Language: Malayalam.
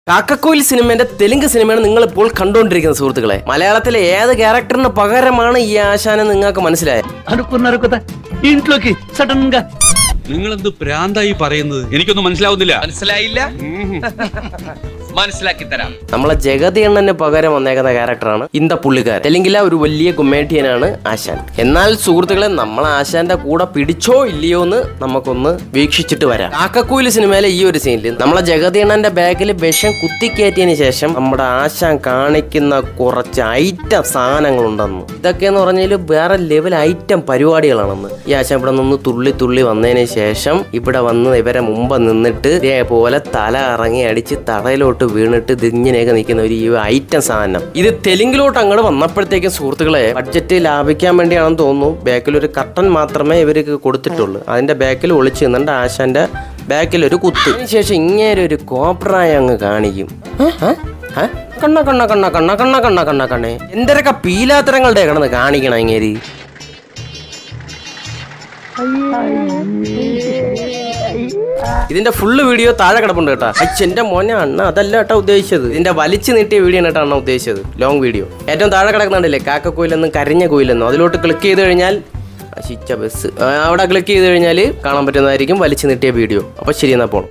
കാക്കക്കോയിൽ സിനിമയുടെ തെലുങ്ക് സിനിമയാണ് നിങ്ങൾ ഇപ്പോൾ കണ്ടുകൊണ്ടിരിക്കുന്ന സുഹൃത്തുക്കളെ. മലയാളത്തിലെ ഏത് ക്യാരക്ടറിന് പകരമാണ് ഈ ആശാനെ നിങ്ങൾക്ക് മനസ്സിലായത്? നിങ്ങളെന്ത് പ്രാന്തായി പറയുന്നത്? എനിക്കൊന്നും മനസ്സിലാവുന്നില്ല. മനസ്സിലായില്ല? മനസ്സിലാക്കി തരാം. നമ്മളെ ജഗതി അണ്ണന് പകരം വന്നേക്കുന്ന ക്യാരക്ടറാണ് ഇന്ത പുള്ളിക്കാരൻ. തെലുങ്കിലെ ഒരു വലിയ കൊമേഡിയനാണ് ആശാൻ. എന്നാൽ സുഹൃത്തുക്കളെ, നമ്മൾ ആശാന്റെ കൂടെ പിടിച്ചോ ഇല്ലയോ എന്ന് നമുക്കൊന്ന് വീക്ഷിച്ചിട്ട് വരാം. കാക്കക്കോയിൽ സിനിമയിലെ ഈ ഒരു സീനിൽ നമ്മളെ ജഗതി അണ്ണന്റെ ബാഗിൽ വിഷം കുത്തിക്കയറ്റിയതിന് ശേഷം നമ്മുടെ ആശാൻ കാണിക്കുന്ന കുറച്ച് ഐറ്റം സാധനങ്ങളുണ്ടെന്ന്. ഇതൊക്കെ എന്ന് പറഞ്ഞാൽ വേറെ ലെവൽ ഐറ്റം പരിപാടികളാണെന്ന്. ഈ ആശാൻ ഇവിടെ നിന്ന് തുള്ളി തുള്ളി വന്നതിന് ശേഷം ഇവിടെ വന്ന് ഇവരെ മുമ്പ് നിന്നിട്ട് ഇതേപോലെ തല ഇറങ്ങി അടിച്ച് തറയിലോട്ട് വീണിട്ട് ഇതിങ്ങനെയൊക്കെ നിൽക്കുന്ന ഒരു ഐറ്റം സാധനം. ഇത് തെലുങ്കിലോട്ട് അങ്ങോട്ട് വന്നപ്പോഴത്തേക്കും സുഹൃത്തുക്കളെ, ബഡ്ജറ്റ് ലാഭിക്കാൻ വേണ്ടിയാണെന്ന് തോന്നുന്നു, ബാക്കിൽ ഒരു കർട്ടൻ മാത്രമേ ഇവർക്ക് കൊടുത്തിട്ടുള്ളൂ. അതിന്റെ ബാക്കിൽ ഒളിച്ചു നിന്നുണ്ട് ആശാന്റെ ബാക്കിൽ ഒരു കുത്ത്. അതിനുശേഷം ഇങ്ങനെ ഒരു കോപ്രായ അങ്ങ് കാണിക്കും. കണ്ണ കണ്ണ കണ്ണ കണ്ണ കണ്ണ കണ്ണ കണ്ണ കണ്ണേ എന്തൊക്കെ പീലാത്തരങ്ങളുടെ കിടന്ന് കാണിക്കണം ഇങ്ങേരി. ഇതിന്റെ ഫുള്ള് വീഡിയോ താഴെ കിടപ്പുണ്ട് കേട്ടാ. അച്ഛന്റെ മോനെ അണ്ണ അതല്ല കേട്ടാ ഉദ്ദേശിച്ചത്. ഇതിന്റെ വലിച്ചു നീട്ടിയ വീഡിയോ കേട്ടാ അണ്ണ ഉദ്ദേശിച്ചത്, ലോങ് വീഡിയോ. ഏറ്റവും താഴെ കിടക്കുന്നുണ്ടല്ലേ കാക്കക്കോയിലെന്നും കരിഞ്ഞ കോയിലെന്നും, അതിലോട്ട് ക്ലിക്ക് ചെയ്ത് കഴിഞ്ഞാൽ ബസ് അവിടെ ക്ലിക്ക് ചെയ്ത് കഴിഞ്ഞാൽ കാണാൻ പറ്റുന്നതായിരിക്കും വലിച്ചു നീട്ടിയ വീഡിയോ. അപ്പൊ ശരി, എന്നാ പോണം.